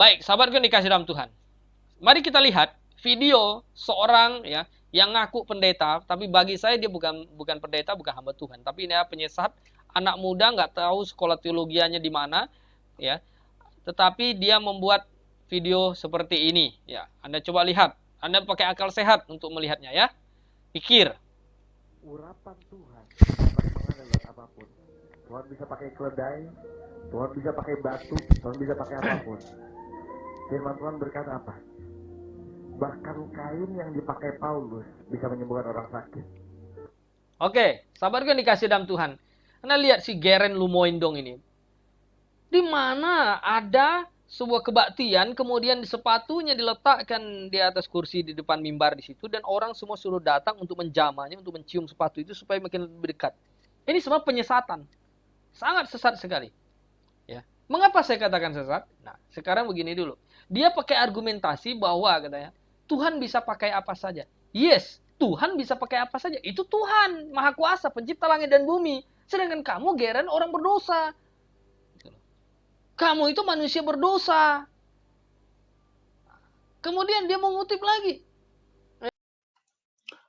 Baik, sahabatku yang dikasih dalam Tuhan. Mari kita lihat video seorang ya yang ngaku pendeta, tapi bagi saya dia bukan pendeta, bukan hamba Tuhan, tapi ini penyesat, anak muda nggak tahu sekolah teologianya di mana, ya. Tetapi dia membuat video seperti ini, ya. Anda coba lihat, Anda pakai akal sehat untuk melihatnya ya. Pikir. Urapan Tuhan pakai pengaruh apapun. Tuhan bisa pakai keledai, Tuhan bisa pakai batu, Tuhan bisa pakai apapun. Firman Tuhan berkata apa? Bahkan kain yang dipakai Paulus bisa menyembuhkan orang sakit. Oke, sahabatku yang dikasih dalam Tuhan. Anda lihat si Geren Lumoindong ini. Di mana ada sebuah kebaktian, kemudian sepatunya diletakkan di atas kursi di depan mimbar di situ, dan orang semua suruh datang untuk menjamahnya, untuk mencium sepatu itu supaya makin lebih dekat. Ini semua penyesatan. Sangat sesat sekali. Ya. Mengapa saya katakan sesat? Nah, sekarang begini dulu. Dia pakai argumentasi bahwa katanya Tuhan bisa pakai apa saja. Yes, Tuhan bisa pakai apa saja. Itu Tuhan, Maha Kuasa, pencipta langit dan bumi. Sedangkan kamu, Geren, orang berdosa. Kamu itu manusia berdosa. Kemudian dia mengutip lagi.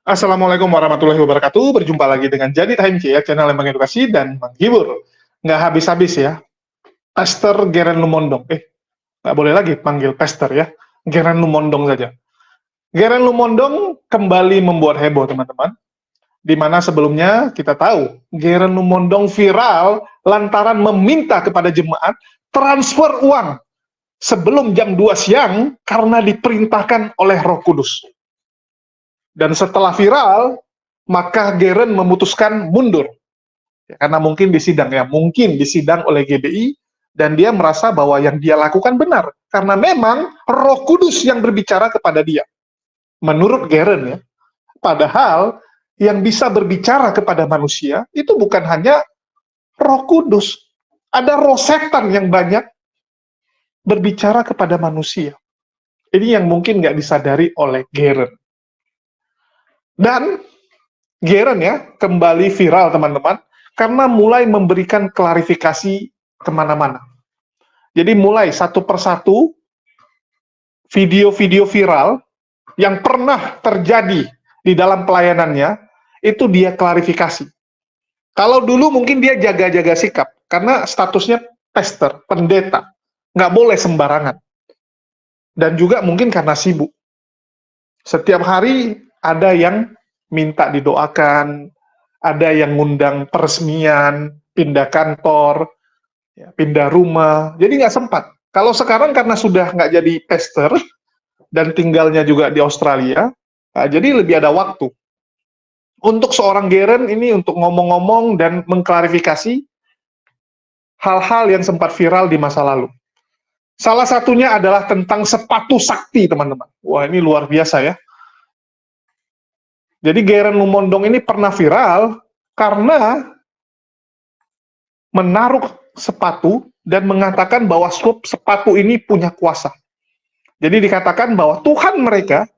Assalamualaikum warahmatullahi wabarakatuh. Berjumpa lagi dengan Jadi Time ya, channel yang mengedukasi dan menghibur. Nggak habis-habis ya. Pastor Geren Lumondong. Nggak boleh lagi panggil pastor ya. Geren Lumondong saja. Geren Lumondong kembali membuat heboh, teman-teman. Di mana sebelumnya kita tahu Geren Lumondong viral lantaran meminta kepada jemaat transfer uang sebelum jam 2 siang karena diperintahkan oleh Roh Kudus. Dan setelah viral, maka Geren memutuskan mundur. Karena mungkin disidang oleh GBI, dan dia merasa bahwa yang dia lakukan benar. Karena memang Roh Kudus yang berbicara kepada dia. Menurut Geren ya. Padahal yang bisa berbicara kepada manusia, itu bukan hanya Roh Kudus. Ada roh setan yang banyak berbicara kepada manusia. Ini yang mungkin nggak disadari oleh Geren. Dan Geren ya, kembali viral teman-teman, karena mulai memberikan klarifikasi kemana-mana. Jadi mulai satu persatu, video-video viral yang pernah terjadi di dalam pelayanannya, itu dia klarifikasi. Kalau dulu mungkin dia jaga-jaga sikap, karena statusnya pastor, pendeta, nggak boleh sembarangan. Dan juga mungkin karena sibuk. Setiap hari ada yang minta didoakan, ada yang ngundang peresmian, pindah kantor, ya, pindah rumah, jadi nggak sempat. Kalau sekarang karena sudah nggak jadi pastor, dan tinggalnya juga di Australia, nah, jadi lebih ada waktu. Untuk seorang Geren ini untuk ngomong-ngomong dan mengklarifikasi hal-hal yang sempat viral di masa lalu. Salah satunya adalah tentang sepatu sakti, teman-teman. Wah, ini luar biasa ya. Jadi Geren Lumondong ini pernah viral karena menaruh sepatu dan mengatakan bahwa sepatu ini punya kuasa. Jadi dikatakan bahwa Tuhan mereka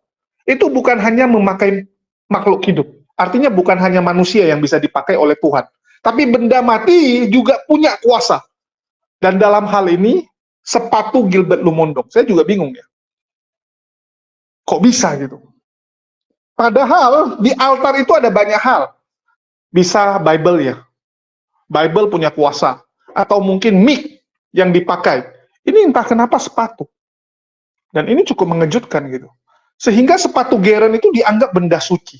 itu bukan hanya memakai makhluk hidup. Artinya bukan hanya manusia yang bisa dipakai oleh Tuhan. Tapi benda mati juga punya kuasa. Dan dalam hal ini, sepatu Gilbert Lumondong. Saya juga bingung ya. Kok bisa gitu? Padahal di altar itu ada banyak hal. Bisa Bible ya. Bible punya kuasa. Atau mungkin mic yang dipakai. Ini entah kenapa sepatu. Dan ini cukup mengejutkan gitu. Sehingga sepatu Geren itu dianggap benda suci.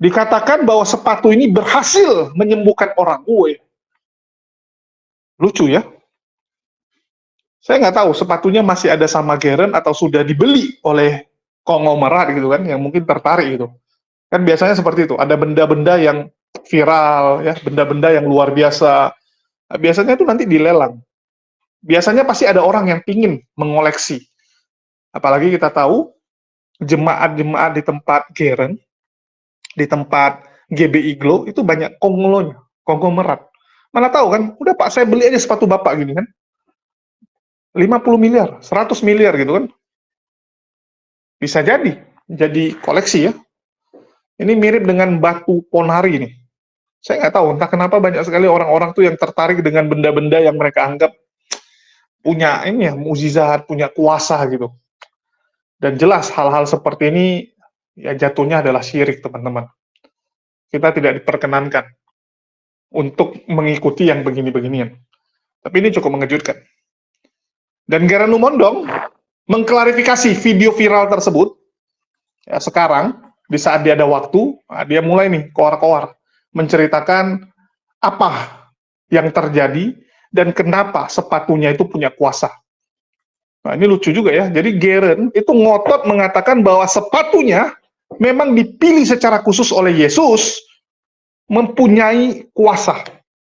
Dikatakan bahwa sepatu ini berhasil menyembuhkan orang. Lucu ya. Saya nggak tahu sepatunya masih ada sama Geren atau sudah dibeli oleh konglomerat gitu kan, yang mungkin tertarik gitu. Kan biasanya seperti itu, ada benda-benda yang viral, ya, benda-benda yang luar biasa. Nah, biasanya itu nanti dilelang. Biasanya pasti ada orang yang pingin mengoleksi. Apalagi kita tahu, jemaat-jemaat di tempat Geren, di tempat GBI Glow, itu banyak konglomerat. Mana tahu kan, udah Pak, saya beli aja sepatu Bapak gini kan. 50 miliar, 100 miliar gitu kan. Bisa jadi koleksi ya. Ini mirip dengan batu ponari nih. Saya nggak tahu, entah kenapa banyak sekali orang-orang tuh yang tertarik dengan benda-benda yang mereka anggap punya ini ya, mukjizat, punya kuasa gitu. Dan jelas hal-hal seperti ini ya jatuhnya adalah syirik, teman-teman. Kita tidak diperkenankan untuk mengikuti yang begini-beginian. Tapi ini cukup mengejutkan. Dan Garen Lumondong mengklarifikasi video viral tersebut ya, sekarang di saat dia ada waktu, dia mulai nih koar-koar menceritakan apa yang terjadi dan kenapa sepatunya itu punya kuasa. Nah, ini lucu juga ya. Jadi Garen itu ngotot mengatakan bahwa sepatunya memang dipilih secara khusus oleh Yesus, mempunyai kuasa.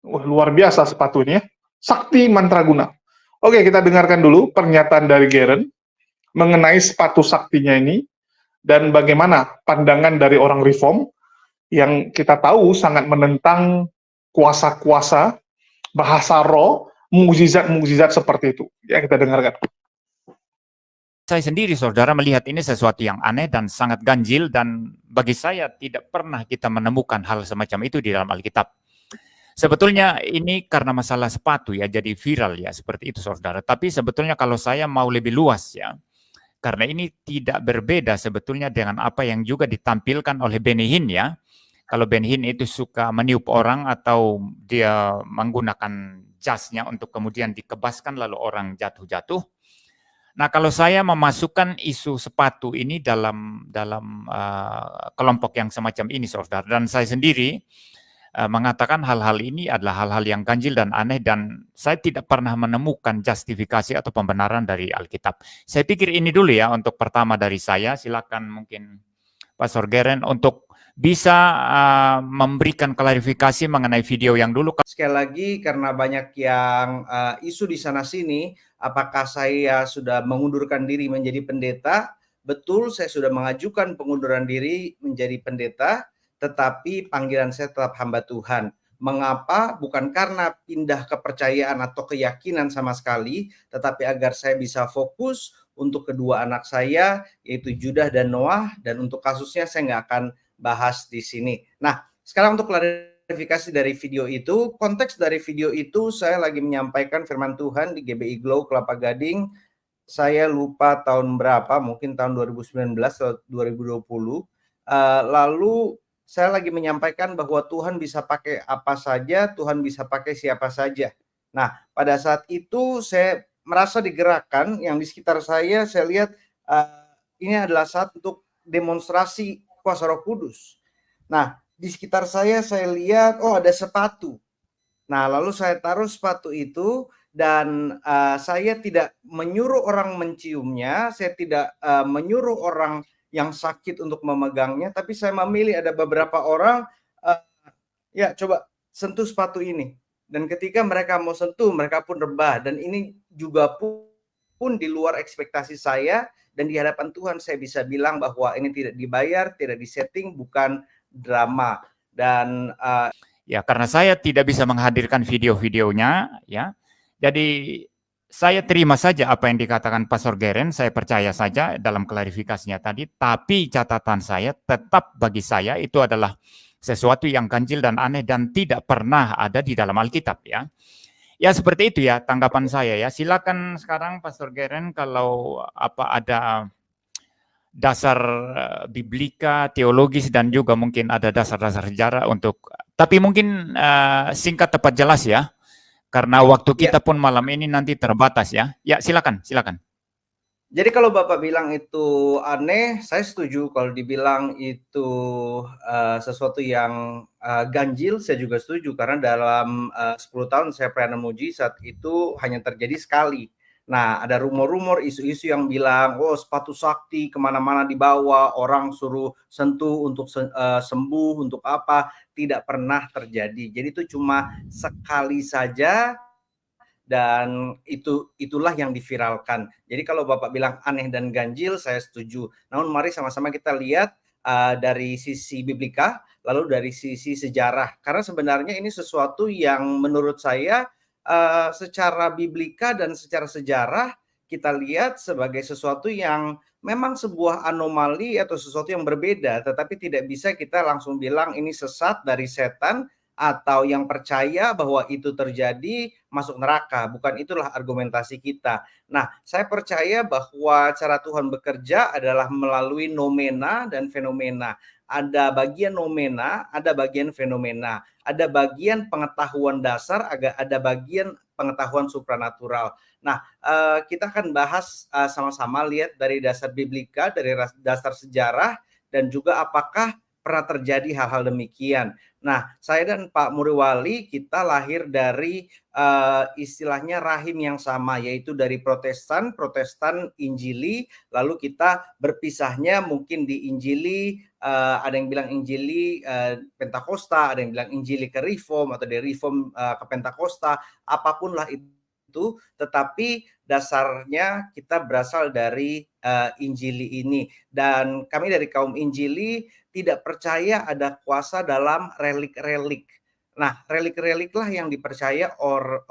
Wah, luar biasa sepatu ini ya. Sakti Mantraguna. Oke, kita dengarkan dulu pernyataan dari Garen mengenai sepatu saktinya ini dan bagaimana pandangan dari orang reform yang kita tahu sangat menentang kuasa-kuasa, bahasa roh, mukjizat-mukjizat seperti itu. Ya, kita dengarkan. Saya sendiri, saudara, melihat ini sesuatu yang aneh dan sangat ganjil, dan bagi saya tidak pernah kita menemukan hal semacam itu di dalam Alkitab. Sebetulnya ini karena masalah sepatu ya, jadi viral ya, seperti itu saudara. Tapi sebetulnya kalau saya mau lebih luas ya, karena ini tidak berbeda sebetulnya dengan apa yang juga ditampilkan oleh Benny Hinn ya. Kalau Benny Hinn itu suka meniup orang atau dia menggunakan jasnya untuk kemudian dikebaskan lalu orang jatuh-jatuh. Nah, kalau saya memasukkan isu sepatu ini dalam kelompok yang semacam ini, saudara, dan saya sendiri mengatakan hal-hal ini adalah hal-hal yang ganjil dan aneh, dan saya tidak pernah menemukan justifikasi atau pembenaran dari Alkitab. Saya pikir ini dulu ya untuk pertama dari saya. Silakan mungkin Pastor Geren untuk bisa memberikan klarifikasi mengenai video yang dulu. Sekali lagi, karena banyak yang isu di sana-sini, apakah saya sudah mengundurkan diri menjadi pendeta? Betul, saya sudah mengajukan pengunduran diri menjadi pendeta, tetapi panggilan saya tetap hamba Tuhan. Mengapa? Bukan karena pindah kepercayaan atau keyakinan sama sekali, tetapi agar saya bisa fokus untuk kedua anak saya, yaitu Judah dan Noah, dan untuk kasusnya saya nggak akan bahas di sini. Nah, sekarang untuk klarifikasi dari video itu, konteks dari video itu saya lagi menyampaikan firman Tuhan di GBI Glow Kelapa Gading. Saya lupa tahun berapa, mungkin tahun 2019 atau 2020. Lalu saya lagi menyampaikan bahwa Tuhan bisa pakai apa saja, Tuhan bisa pakai siapa saja. Nah, pada saat itu saya merasa digerakkan, yang di sekitar saya lihat ini adalah saat untuk demonstrasi kuasa Roh Kudus. Nah, di sekitar saya lihat, oh ada sepatu. Nah, lalu saya taruh sepatu itu, dan saya tidak menyuruh orang menciumnya, saya tidak menyuruh orang yang sakit untuk memegangnya, tapi saya memilih ada beberapa orang, ya coba sentuh sepatu ini. Dan ketika mereka mau sentuh, mereka pun rebah. Dan ini juga pun di luar ekspektasi saya, dan di hadapan Tuhan saya bisa bilang bahwa ini tidak dibayar, tidak disetting, bukan drama. Dan ya, karena saya tidak bisa menghadirkan video-videonya ya. Jadi saya terima saja apa yang dikatakan Pastor Geren, saya percaya saja dalam klarifikasinya tadi, tapi catatan saya tetap bagi saya itu adalah sesuatu yang ganjil dan aneh dan tidak pernah ada di dalam Alkitab ya. Ya seperti itu ya tanggapan saya ya. Silakan sekarang Pastor Geren kalau apa ada dasar biblika, teologis, dan juga mungkin ada dasar-dasar sejarah untuk, tapi mungkin singkat tepat jelas ya, karena waktu kita pun malam ini nanti terbatas ya. Ya silakan. Jadi kalau Bapak bilang itu aneh, saya setuju. Kalau dibilang itu sesuatu yang ganjil, saya juga setuju. Karena dalam 10 tahun saya pelayanan mujizat itu hanya terjadi sekali. Nah, ada rumor-rumor, isu-isu yang bilang, oh sepatu sakti kemana-mana dibawa, orang suruh sentuh untuk sembuh, untuk apa, tidak pernah terjadi. Jadi itu cuma sekali saja, dan itulah yang diviralkan. Jadi kalau Bapak bilang aneh dan ganjil, saya setuju. Namun mari sama-sama kita lihat dari sisi biblika, lalu dari sisi sejarah. Karena sebenarnya ini sesuatu yang menurut saya secara biblika dan secara sejarah kita lihat sebagai sesuatu yang memang sebuah anomali atau sesuatu yang berbeda, tetapi tidak bisa kita langsung bilang ini sesat dari setan atau yang percaya bahwa itu terjadi masuk neraka. Bukan itulah argumentasi kita. Nah, saya percaya bahwa cara Tuhan bekerja adalah melalui nomena dan fenomena. Ada bagian nomena, ada bagian fenomena. Ada bagian pengetahuan dasar, ada bagian pengetahuan supranatural. Nah, kita akan bahas sama-sama, lihat dari dasar biblika, dari dasar sejarah, dan juga apakah pernah terjadi hal-hal demikian. Nah, saya dan Pak Muriwali kita lahir dari istilahnya rahim yang sama, yaitu dari Protestan Injili, lalu kita berpisahnya mungkin di Injili, ada yang bilang Injili Pentakosta, ada yang bilang Injili ke Reform, atau dari Reform ke Pentakosta, apapun lah itu, tetapi dasarnya kita berasal dari Injili ini. Dan kami dari kaum Injili tidak percaya ada kuasa dalam relik-relik. Nah, relik-relik lah yang dipercaya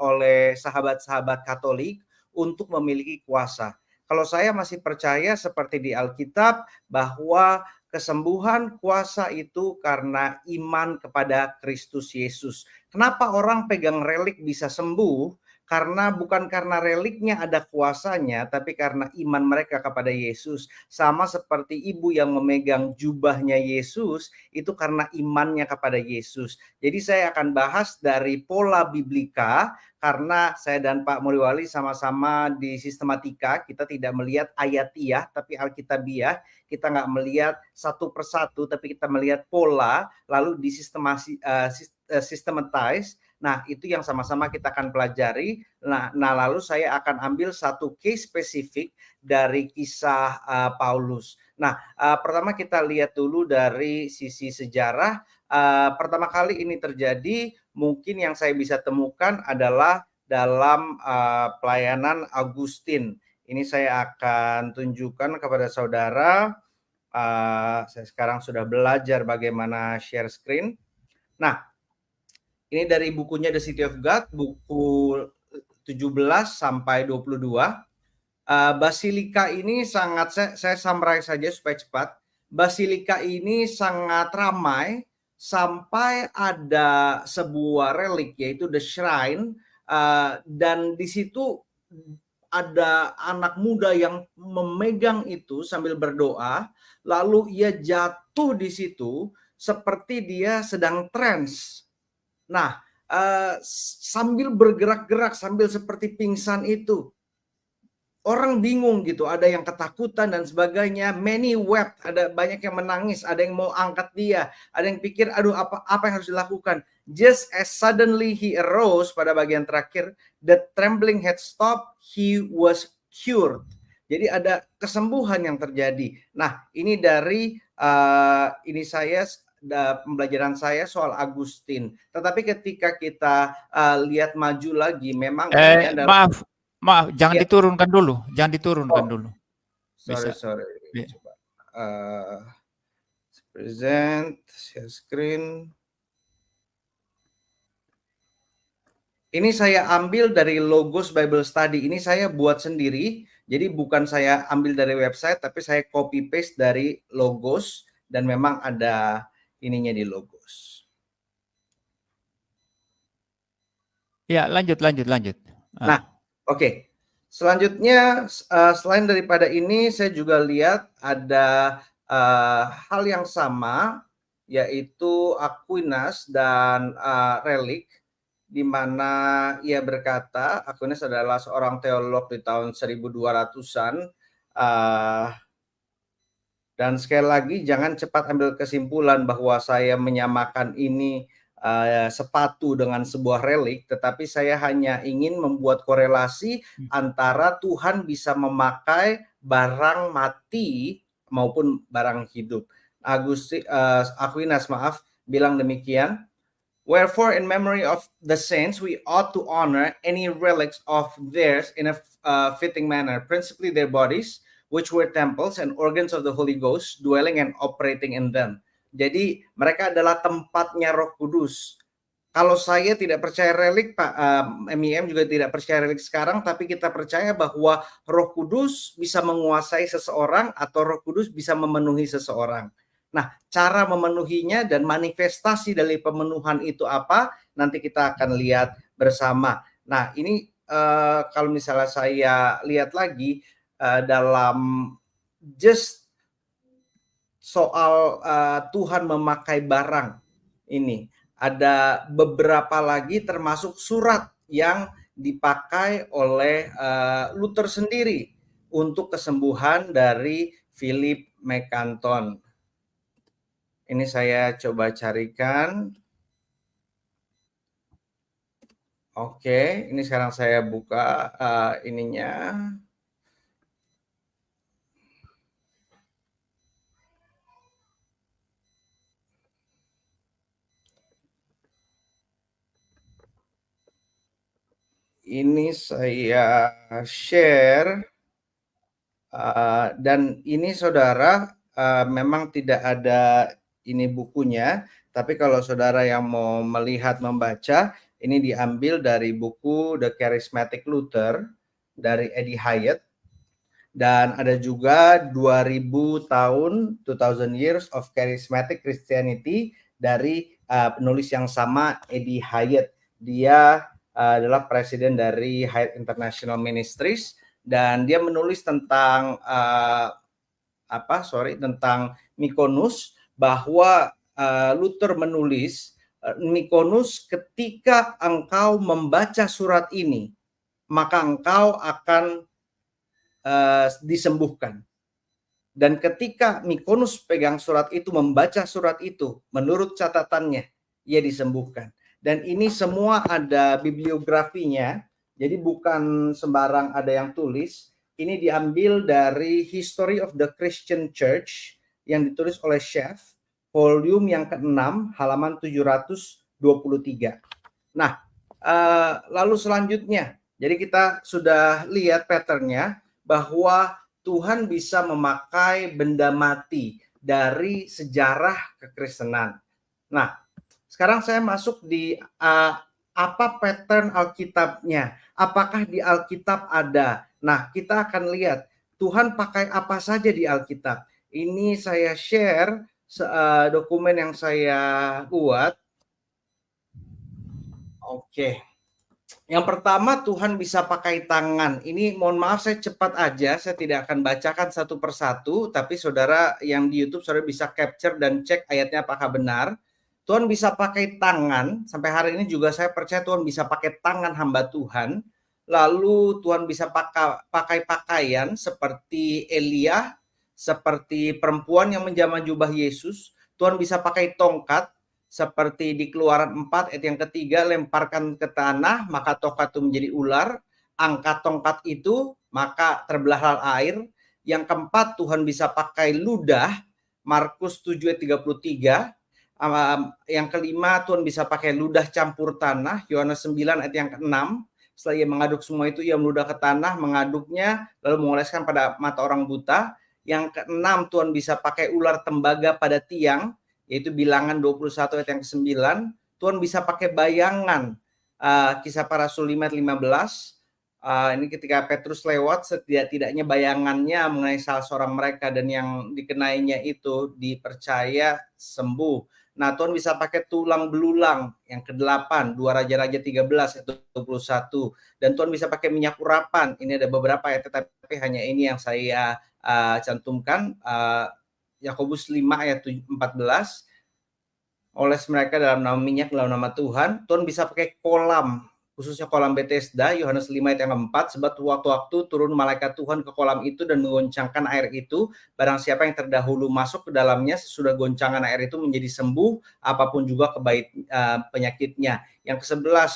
oleh sahabat-sahabat Katolik untuk memiliki kuasa. Kalau saya masih percaya seperti di Alkitab bahwa kesembuhan kuasa itu karena iman kepada Kristus Yesus. Kenapa orang pegang relik bisa sembuh? Karena bukan karena reliknya ada kuasanya, tapi karena iman mereka kepada Yesus. Sama seperti ibu yang memegang jubahnya Yesus, itu karena imannya kepada Yesus. Jadi saya akan bahas dari pola biblika, karena saya dan Pak Muriwali sama-sama di sistematika, kita tidak melihat ayatiah, tapi alkitabiah. Kita nggak melihat satu persatu, tapi kita melihat pola, lalu systematize. Nah, itu yang sama-sama kita akan pelajari. Nah, lalu saya akan ambil satu case spesifik dari kisah Paulus. Nah, pertama kita lihat dulu dari sisi sejarah. Pertama kali ini terjadi, mungkin yang saya bisa temukan adalah dalam pelayanan Agustin. Ini saya akan tunjukkan kepada saudara. Saya sekarang sudah belajar bagaimana share screen. Nah, ini dari bukunya The City of God, buku 17 sampai 22. Basilika ini sangat, saya summarize saja supaya cepat. Basilika ini sangat ramai sampai ada sebuah relik, yaitu the shrine, dan di situ ada anak muda yang memegang itu sambil berdoa, lalu ia jatuh di situ seperti dia sedang trance. Nah, sambil bergerak-gerak, sambil seperti pingsan itu, orang bingung gitu, ada yang ketakutan dan sebagainya. Many wept, ada banyak yang menangis, ada yang mau angkat dia, ada yang pikir, aduh apa yang harus dilakukan. Just as suddenly he arose, pada bagian terakhir, the trembling had stopped, he was cured. Jadi ada kesembuhan yang terjadi. Nah, ini dari ini saya pembelajaran saya soal Agustin. Tetapi ketika kita lihat maju lagi, memang ini adalah maaf, jangan diturunkan dulu, dulu. Sorry. Coba present share screen. Ini saya ambil dari Logos Bible Study. Ini saya buat sendiri. Jadi bukan saya ambil dari website, tapi saya copy paste dari Logos, dan memang ada ininya di Logos. Ya, lanjut. Nah, oke. Selanjutnya, selain daripada ini, saya juga lihat ada hal yang sama, yaitu Aquinas dan relik, di mana ia berkata, Aquinas adalah seorang teolog di tahun 1200-an, dan sekali lagi jangan cepat ambil kesimpulan bahwa saya menyamakan ini sepatu dengan sebuah relik, tetapi saya hanya ingin membuat korelasi antara Tuhan bisa memakai barang mati maupun barang hidup. Aquinas bilang demikian. Wherefore, in memory of the saints, we ought to honor any relics of theirs in a fitting manner, principally their bodies, which were temples and organs of the Holy Ghost, dwelling and operating in them. Jadi mereka adalah tempatnya Roh Kudus. Kalau saya tidak percaya relik, Pak MIM juga tidak percaya relik sekarang, tapi kita percaya bahwa Roh Kudus bisa menguasai seseorang atau Roh Kudus bisa memenuhi seseorang. Nah, cara memenuhinya dan manifestasi dari pemenuhan itu apa? Nanti kita akan lihat bersama. Nah, ini kalau misalnya saya lihat lagi dalam just soal Tuhan memakai barang ini, ada beberapa lagi termasuk surat yang dipakai oleh Luther sendiri untuk kesembuhan dari Philip Melanchthon. Ini saya coba carikan. Oke, ini sekarang saya buka ininya. Ini saya share. Dan ini saudara memang tidak ada ini bukunya, tapi kalau saudara yang mau melihat membaca, ini diambil dari buku The Charismatic Luther dari Eddie Hyatt, dan ada juga 2000 tahun 2000 Years of Charismatic Christianity dari penulis yang sama, Eddie Hyatt. Dia adalah presiden dari Hyatt International Ministries, dan dia menulis tentang tentang Mykonus, bahwa Luther menulis Mykonus, ketika engkau membaca surat ini maka engkau akan disembuhkan. Dan ketika Mykonus pegang surat itu, membaca surat itu, menurut catatannya ia disembuhkan. Dan ini semua ada bibliografinya. Jadi bukan sembarang ada yang tulis. Ini diambil dari History of the Christian Church yang ditulis oleh Schaff, volume yang ke-6, halaman 723. Nah, lalu selanjutnya, jadi kita sudah lihat patternnya bahwa Tuhan bisa memakai benda mati dari sejarah kekristenan. Nah, sekarang saya masuk di apa pattern Alkitabnya. Apakah di Alkitab ada? Nah, kita akan lihat Tuhan pakai apa saja di Alkitab. Ini saya share dokumen yang saya buat. Oke. Yang pertama, Tuhan bisa pakai tangan. Ini mohon maaf saya cepat aja, saya tidak akan bacakan satu persatu, tapi saudara yang di YouTube saudara bisa capture dan cek ayatnya apakah benar. Tuhan bisa pakai tangan, sampai hari ini juga saya percaya Tuhan bisa pakai tangan hamba Tuhan. Lalu Tuhan bisa pakai pakaian seperti Elia, seperti perempuan yang menjamah jubah Yesus. Tuhan bisa pakai tongkat, seperti di Keluaran 4 ayat yang ketiga, lemparkan ke tanah, maka tongkat itu menjadi ular. Angkat tongkat itu, maka terbelahlah air. Yang keempat, Tuhan bisa pakai ludah, Markus 7 ayat 33. Yang kelima, Tuhan bisa pakai ludah campur tanah, Yohanes 9 ayat yang ke-6. Setelah ia mengaduk semua itu, ia meludah ke tanah, mengaduknya, lalu mengoleskan pada mata orang buta. Yang ke-6, Tuhan bisa pakai ular tembaga pada tiang, yaitu Bilangan 21 ayat yang ke-9. Tuhan bisa pakai bayangan, Kisah Para Rasul 5 ayat 15. Ini ketika Petrus lewat, setidak-tidaknya bayangannya mengenai salah seorang mereka, dan yang dikenainya itu dipercaya sembuh. Nah, Tuhan bisa pakai tulang belulang yang ke-8, 2 Raja-Raja 13 ayat 21. Dan Tuhan bisa pakai minyak urapan. Ini ada beberapa ayat, tetapi hanya ini yang saya cantumkan. Yakobus 5 ayat 14. Oles mereka dalam nama minyak, dalam nama Tuhan. Tuhan bisa pakai kolam, khususnya kolam Bethesda, Yohanes 5 ayat yang ke-4, sebab waktu turun malaikat Tuhan ke kolam itu dan menggoncangkan air itu. Barang siapa yang terdahulu masuk ke dalamnya, sesudah goncangan air itu menjadi sembuh, apapun juga penyakitnya. Yang ke-11,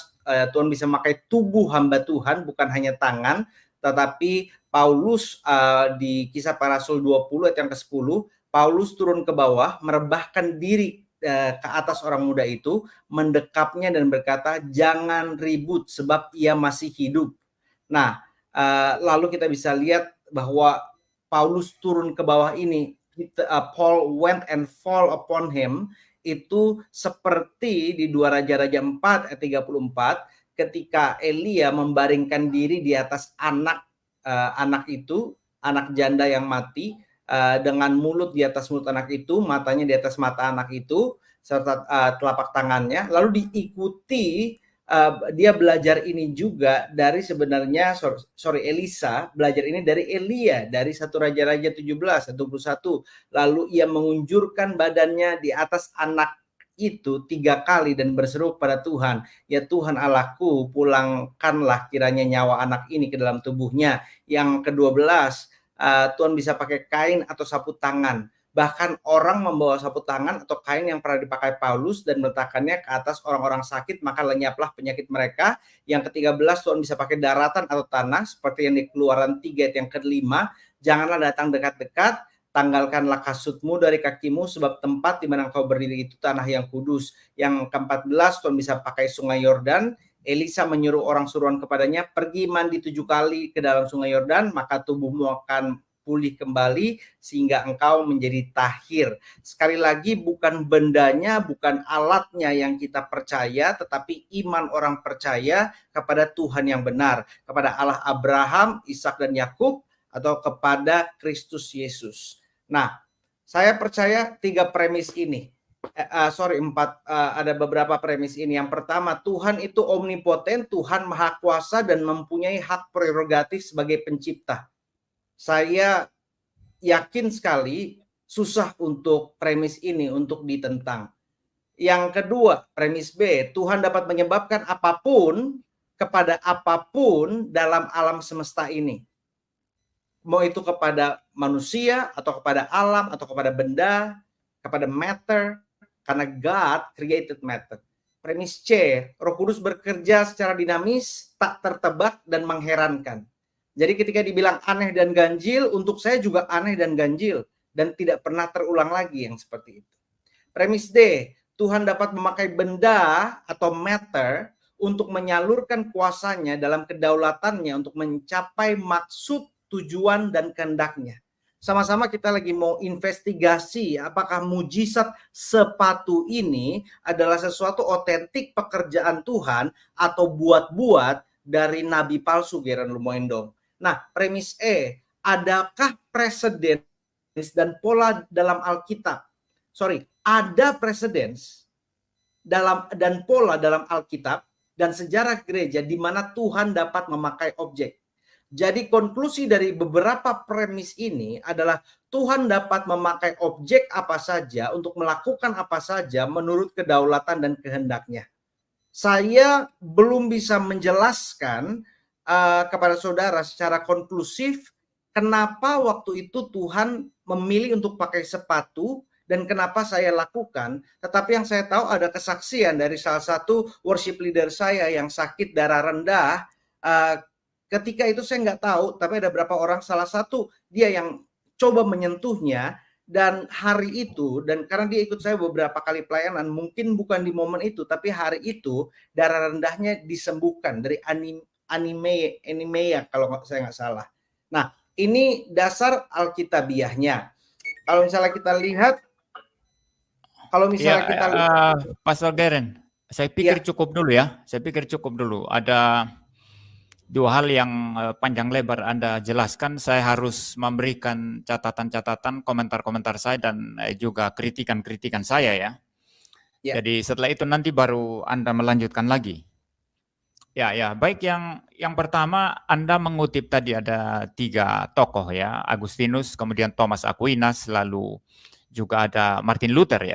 Tuhan bisa memakai tubuh hamba Tuhan, bukan hanya tangan, tetapi Paulus di Kisah Para Rasul 20 ayat yang ke-10, Paulus turun ke bawah, merebahkan diri ke atas orang muda itu, mendekapnya dan berkata, jangan ribut sebab ia masih hidup. Nah, lalu kita bisa lihat bahwa Paulus turun ke bawah ini, Paul went and fall upon him, itu seperti di 2 Raja-Raja 4 ayat 34, ketika Elia membaringkan diri di atas anak itu, anak janda yang mati, dengan mulut di atas mulut anak itu, matanya di atas mata anak itu, serta telapak tangannya, lalu diikuti dia belajar ini juga dari sebenarnya Elisa belajar ini dari Elia dari 1 Raja-Raja 17 21, lalu ia mengunjurkan badannya di atas anak itu 3 kali dan berseru pada Tuhan, ya Tuhan Allahku, pulangkanlah kiranya nyawa anak ini ke dalam tubuhnya. Yang ke-12, Tuhan bisa pakai kain atau sapu tangan. Bahkan orang membawa sapu tangan atau kain yang pernah dipakai Paulus dan meletakkannya ke atas orang-orang sakit, maka lenyaplah penyakit mereka. Yang ke-13, Tuhan bisa pakai daratan atau tanah, seperti yang di Keluaran 3 ayat yang ke-5, janganlah datang dekat-dekat, tanggalkanlah kasutmu dari kakimu, sebab tempat di mana engkau berdiri itu tanah yang kudus. Yang ke-14, Tuhan bisa pakai sungai Yordan. Elisa menyuruh orang suruhan kepadanya, pergi mandi 7 kali ke dalam sungai Yordan, maka tubuhmu akan pulih kembali sehingga engkau menjadi tahir. Sekali lagi, bukan bendanya, bukan alatnya yang kita percaya, tetapi iman orang percaya kepada Tuhan yang benar, kepada Allah Abraham, Ishak dan Yakub, atau kepada Kristus Yesus. Nah, saya percaya 3 premis ini. 4, ada beberapa premis ini. Yang pertama, Tuhan itu omnipoten, Tuhan maha kuasa dan mempunyai hak prerogatif sebagai pencipta. Saya yakin sekali susah untuk premis ini untuk ditentang. Yang kedua, premis B, Tuhan dapat menyebabkan apapun kepada apapun dalam alam semesta ini. Mau itu kepada manusia atau kepada alam atau kepada benda, kepada matter, karena God created matter. Premis C, Roh Kudus bekerja secara dinamis, tak tertebak dan mengherankan. Jadi ketika dibilang aneh dan ganjil, untuk saya juga aneh dan ganjil dan tidak pernah terulang lagi yang seperti itu. Premis D, Tuhan dapat memakai benda atau matter untuk menyalurkan kuasanya dalam kedaulatannya untuk mencapai maksud, tujuan, dan kehendaknya. Sama-sama kita lagi mau investigasi apakah mujizat sepatu ini adalah sesuatu otentik pekerjaan Tuhan atau buat-buat dari nabi palsu Geren Lumoindong. Nah, premis E, adakah preseden dan pola dalam Alkitab? Ada preseden dan pola dalam Alkitab dan sejarah gereja di mana Tuhan dapat memakai objek. Jadi konklusi dari beberapa premis ini adalah Tuhan dapat memakai objek apa saja untuk melakukan apa saja menurut kedaulatan dan kehendaknya. Saya belum bisa menjelaskan kepada saudara secara konklusif kenapa waktu itu Tuhan memilih untuk pakai sepatu dan kenapa saya lakukan. Tetapi yang saya tahu ada kesaksian dari salah satu worship leader saya yang sakit darah rendah. Ketika itu saya nggak tahu, tapi ada beberapa orang, salah satu dia yang coba menyentuhnya, dan hari itu, dan karena dia ikut saya beberapa kali pelayanan, mungkin bukan di momen itu, tapi hari itu darah rendahnya disembuhkan dari anemia kalau saya nggak salah. Nah, ini dasar alkitabiahnya. Kalau misalnya kita lihat, Pastor Geren, saya pikir cukup dulu ya. Saya pikir cukup dulu. Ada 2 hal yang panjang lebar Anda jelaskan. Saya harus memberikan catatan-catatan, komentar-komentar saya dan juga kritikan-kritikan saya ya. Jadi setelah itu nanti baru Anda melanjutkan lagi. Ya, baik. Yang pertama, Anda mengutip tadi ada 3 tokoh ya, Agustinus, kemudian Thomas Aquinas, lalu juga ada Martin Luther ya.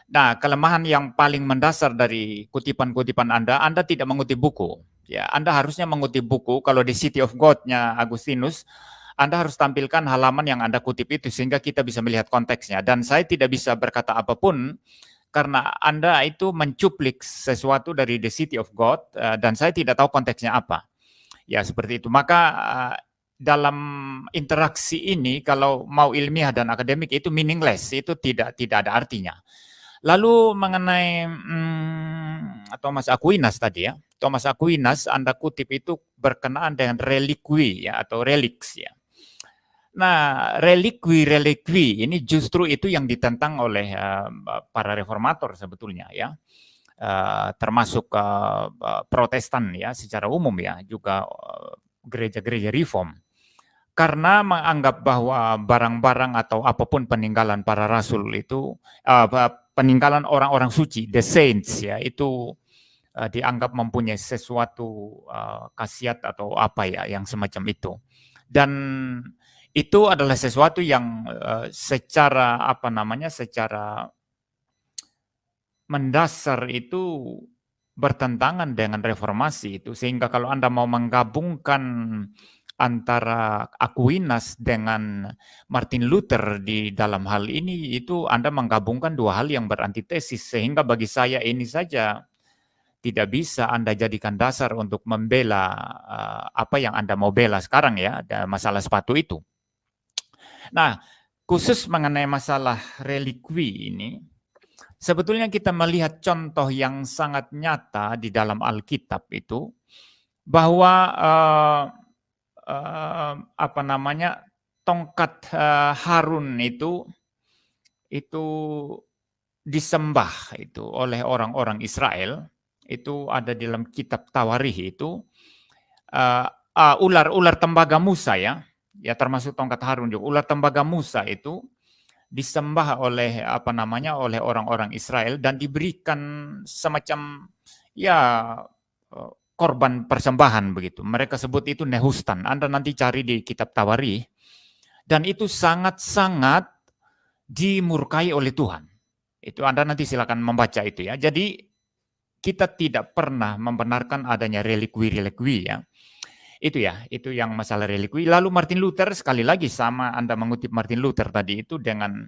Nah, kelemahan yang paling mendasar dari kutipan-kutipan Anda tidak mengutip buku. Ya, Anda harusnya mengutip buku. Kalau di City of God-nya Agustinus, Anda harus tampilkan halaman yang Anda kutip itu sehingga kita bisa melihat konteksnya. Dan saya tidak bisa berkata apapun karena Anda itu mencuplik sesuatu dari The City of God dan saya tidak tahu konteksnya apa. Ya, seperti itu. Maka dalam interaksi ini kalau mau ilmiah dan akademik itu meaningless, itu tidak ada artinya. Lalu mengenai Thomas Aquinas tadi ya. Thomas Aquinas Anda kutip itu berkenaan dengan relikwi ya atau relics ya. Nah, relikwi ini justru itu yang ditentang oleh para reformator sebetulnya ya. Termasuk Protestan ya secara umum ya, juga gereja-gereja reform. karena menganggap bahwa barang-barang atau apapun peninggalan para rasul itu, peninggalan orang-orang suci, the saints ya, itu dianggap mempunyai sesuatu khasiat atau apa ya yang semacam itu. Dan itu adalah sesuatu yang secara apa namanya, secara mendasar itu bertentangan dengan reformasi itu, sehingga kalau Anda mau menggabungkan antara Aquinas dengan Martin Luther di dalam hal ini, itu Anda menggabungkan dua hal yang berantitesis, sehingga bagi saya ini saja tidak bisa Anda jadikan dasar untuk membela apa yang Anda mau bela sekarang ya, masalah sepatu itu. Nah, khusus mengenai masalah relikwi ini, sebetulnya kita melihat contoh yang sangat nyata di dalam Alkitab itu, bahwa apa namanya, tongkat Harun itu disembah itu oleh orang-orang Israel. Itu ada di dalam kitab Tawarikh itu, ular tembaga Musa ya termasuk tongkat Harun juga. Ular tembaga Musa itu disembah oleh apa namanya, oleh orang-orang Israel dan diberikan semacam ya korban persembahan begitu. Mereka sebut itu Nehustan. Anda nanti cari di kitab Tawarikh, dan itu sangat-sangat dimurkai oleh Tuhan. Itu Anda nanti silakan membaca itu ya. Jadi kita tidak pernah membenarkan adanya relikwi-relikwi ya. Itu ya, itu yang masalah relikwi. Lalu Martin Luther, sekali lagi sama Anda mengutip Martin Luther tadi itu dengan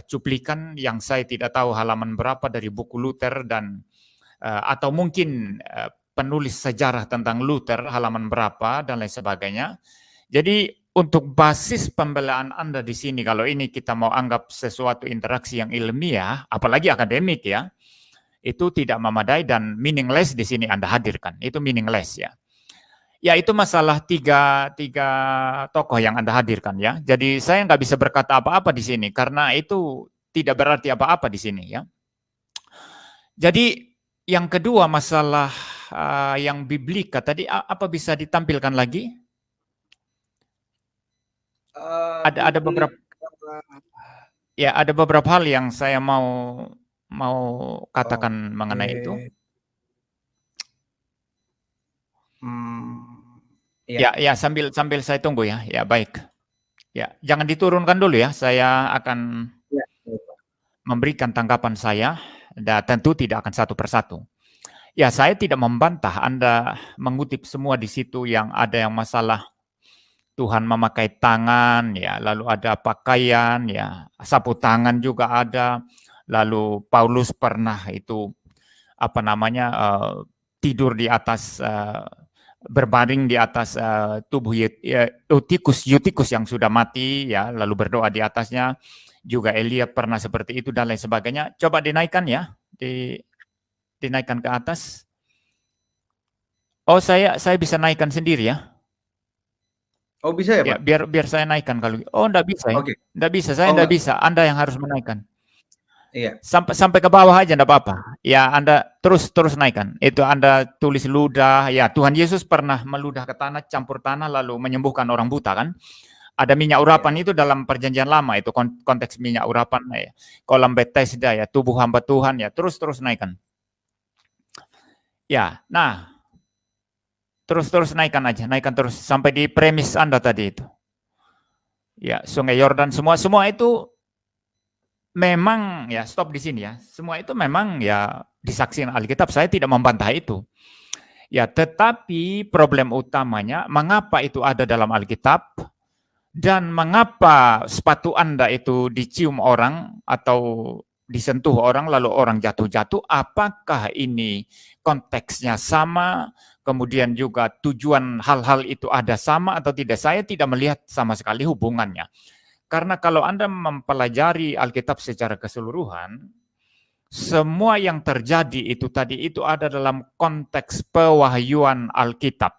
cuplikan yang saya tidak tahu halaman berapa dari buku Luther, dan atau mungkin penulis sejarah tentang Luther halaman berapa dan lain sebagainya. Jadi untuk basis pembelaan Anda di sini, kalau ini kita mau anggap sesuatu interaksi yang ilmiah, apalagi akademik ya, itu tidak memadai dan meaningless di sini Anda hadirkan. Itu meaningless ya. Ya itu masalah tiga tokoh yang Anda hadirkan ya. Jadi saya nggak bisa berkata apa-apa di sini karena itu tidak berarti apa-apa di sini ya. Jadi yang kedua masalah yang biblika tadi, apa bisa ditampilkan lagi? Ada beberapa ya, ada beberapa hal yang saya mau katakan mengenai itu. Ya sambil saya tunggu ya. Ya baik. Ya, jangan diturunkan dulu ya. Saya akan memberikan tanggapan saya, dan tentu tidak akan satu persatu. Ya, saya tidak membantah Anda mengutip semua di situ yang ada yang masalah Tuhan memakai tangan, ya, lalu ada pakaian, ya, sapu tangan juga ada, lalu Paulus pernah itu apa namanya tidur di atas berbaring di atas tubuh Eutikus yang sudah mati, ya, lalu berdoa di atasnya. Juga Elia pernah seperti itu dan lain sebagainya. Coba dinaikkan ya, dinaikkan ke atas. Oh, saya bisa naikkan sendiri ya. Oh, bisa ya, Pak? Ya, biar saya naikkan kalau. Oh, enggak bisa ya. Oke. Enggak bisa, saya enggak bisa. Anda yang harus menaikkan. Iya. Sampai ke bawah aja enggak apa-apa. Ya, Anda terus naikkan. Itu Anda tulis ludah. Ya, Tuhan Yesus pernah meludah ke tanah, campur tanah lalu menyembuhkan orang buta kan. Ada minyak urapan itu dalam perjanjian lama, itu konteks minyak urapan ya. Kolam Bethesda ya, tubuh hamba Tuhan ya. Terus naikkan. Ya, nah. Terus naikkan aja, naikkan terus sampai di premis Anda tadi itu. Ya, Sungai Yordan semua itu memang ya, stop di sini ya. Semua itu memang ya disaksikan Alkitab, saya tidak membantah itu. Ya, tetapi problem utamanya mengapa itu ada dalam Alkitab dan mengapa sepatu Anda itu dicium orang atau disentuh orang lalu orang jatuh-jatuh, apakah ini konteksnya sama? Kemudian juga tujuan hal-hal itu ada sama atau tidak, saya tidak melihat sama sekali hubungannya. Karena kalau Anda mempelajari Alkitab secara keseluruhan, semua yang terjadi itu tadi itu ada dalam konteks pewahyuan Alkitab.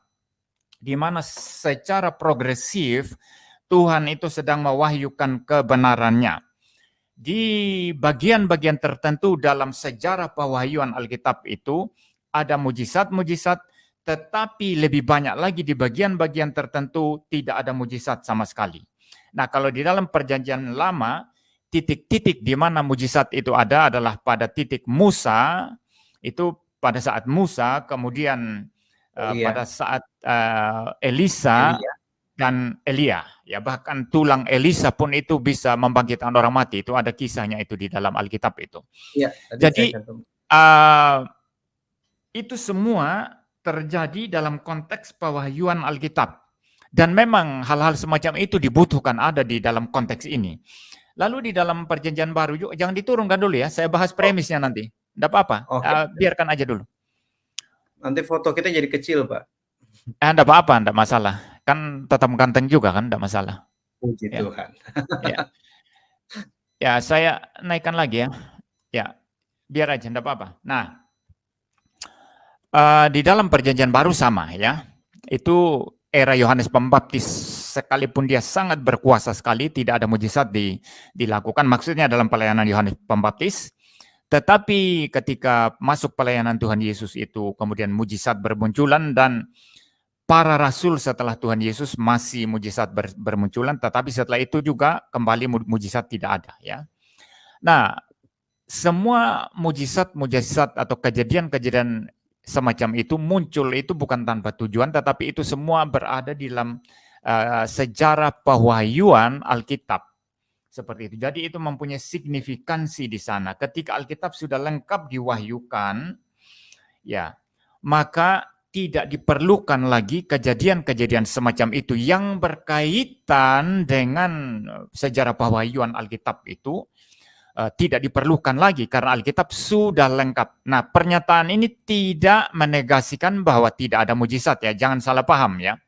Di mana secara progresif Tuhan itu sedang mewahyukan kebenarannya. Di bagian-bagian tertentu dalam sejarah pewahyuan Alkitab itu ada mujizat-mujizat, tetapi lebih banyak lagi di bagian-bagian tertentu tidak ada mujizat sama sekali. Nah, kalau di dalam perjanjian lama, titik-titik di mana mujizat itu ada adalah pada titik Musa, itu pada saat Musa, kemudian pada saat Elisa Elia. dan Elia. Ya, bahkan tulang Elisa pun itu bisa membangkitkan orang mati. Itu ada kisahnya itu di dalam Alkitab itu. Iya, Jadi itu semua terjadi dalam konteks pewahyuan Alkitab. Dan memang hal-hal semacam itu dibutuhkan ada di dalam konteks ini. Lalu di dalam perjanjian baru juga, jangan diturunkan dulu ya, saya bahas premisnya nanti. Tidak apa-apa, biarkan aja dulu. Nanti foto kita jadi kecil, Pak. Tidak apa-apa, tidak masalah. Kan tetap ganteng juga kan, tidak masalah. Puji Tuhan. Ya, saya naikkan lagi ya. Ya, biar aja, tidak apa-apa. Nah, di dalam perjanjian baru sama ya, itu era Yohanes Pembaptis, sekalipun dia sangat berkuasa sekali, tidak ada mujizat dilakukan, maksudnya dalam pelayanan Yohanes Pembaptis, tetapi ketika masuk pelayanan Tuhan Yesus itu, kemudian mujizat bermunculan, dan para rasul setelah Tuhan Yesus masih mujizat bermunculan, tetapi setelah itu juga kembali mujizat tidak ada ya. Nah, semua mujizat atau kejadian-kejadian semacam itu muncul itu bukan tanpa tujuan, tetapi itu semua berada di dalam sejarah pewahyuan Alkitab. Seperti itu. Jadi itu mempunyai signifikansi di sana. Ketika Alkitab sudah lengkap diwahyukan, ya, maka tidak diperlukan lagi kejadian-kejadian semacam itu yang berkaitan dengan sejarah pewahyuan Alkitab itu. Tidak diperlukan lagi karena Alkitab sudah lengkap. Nah, pernyataan ini tidak menegasikan bahwa tidak ada mujizat ya, jangan salah paham ya.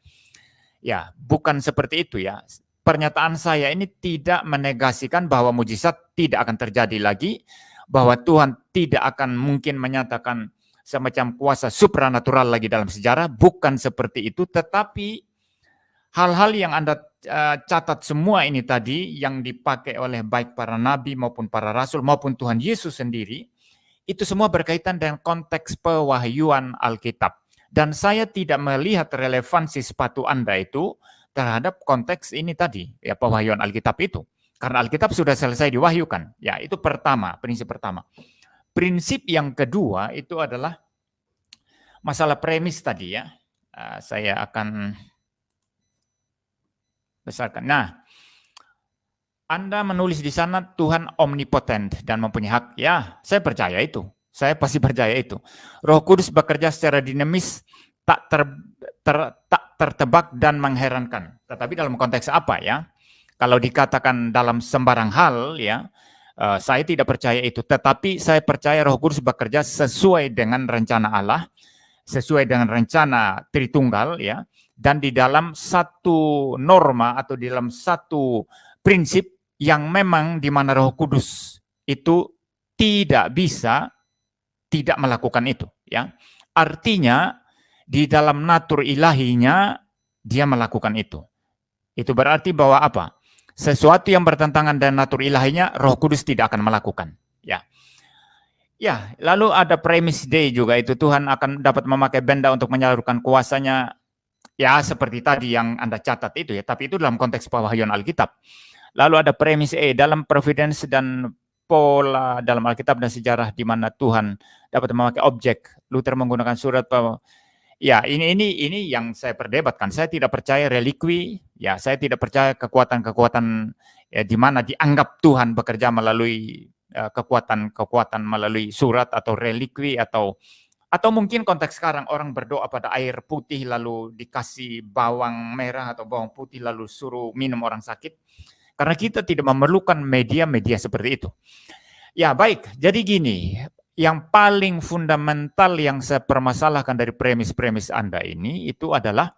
Ya, bukan seperti itu ya. Pernyataan saya ini tidak menegasikan bahwa mujizat tidak akan terjadi lagi, bahwa Tuhan tidak akan mungkin menyatakan semacam kuasa supranatural lagi dalam sejarah, bukan seperti itu, tetapi hal-hal yang Anda catat semua ini tadi yang dipakai oleh baik para nabi maupun para rasul maupun Tuhan Yesus sendiri, itu semua berkaitan dengan konteks pewahyuan Alkitab. Dan saya tidak melihat relevansi sepatu Anda itu terhadap konteks ini tadi, ya, pewahyuan Alkitab itu. Karena Alkitab sudah selesai diwahyukan. Ya, itu pertama, prinsip pertama. Prinsip yang kedua itu adalah masalah premis tadi ya. Saya akan besarkan. Nah, Anda menulis di sana Tuhan omnipotent dan mempunyai hak. Ya, saya percaya itu. Saya pasti percaya itu. Roh Kudus bekerja secara dinamis, tak tertebak dan mengherankan. Tetapi dalam konteks apa ya? Kalau dikatakan dalam sembarang hal ya, saya tidak percaya itu. Tetapi saya percaya Roh Kudus bekerja sesuai dengan rencana Allah, sesuai dengan rencana Tritunggal ya. Dan di dalam satu norma atau di dalam satu prinsip yang memang di mana Roh Kudus itu tidak bisa tidak melakukan itu ya. Artinya di dalam natur ilahinya dia melakukan itu. Itu berarti bahwa apa? Sesuatu yang bertentangan dengan natur ilahinya Roh Kudus tidak akan melakukan ya. Ya, lalu ada premis day juga, itu Tuhan akan dapat memakai benda untuk menyalurkan kuasanya. Ya, seperti tadi yang Anda catat itu ya, tapi itu dalam konteks pewahyuan Alkitab. Lalu ada premis E, dalam providence dan pola dalam Alkitab dan sejarah di mana Tuhan dapat memakai objek. Luther menggunakan surat ya, ini yang saya perdebatkan. Saya tidak percaya relikwi, ya, saya tidak percaya kekuatan-kekuatan ya, di mana dianggap Tuhan bekerja melalui kekuatan-kekuatan melalui surat atau relikwi atau mungkin konteks sekarang orang berdoa pada air putih lalu dikasih bawang merah atau bawang putih lalu suruh minum orang sakit. Karena kita tidak memerlukan media-media seperti itu. Ya baik, jadi gini, yang paling fundamental yang saya permasalahkan dari premis-premis Anda ini itu adalah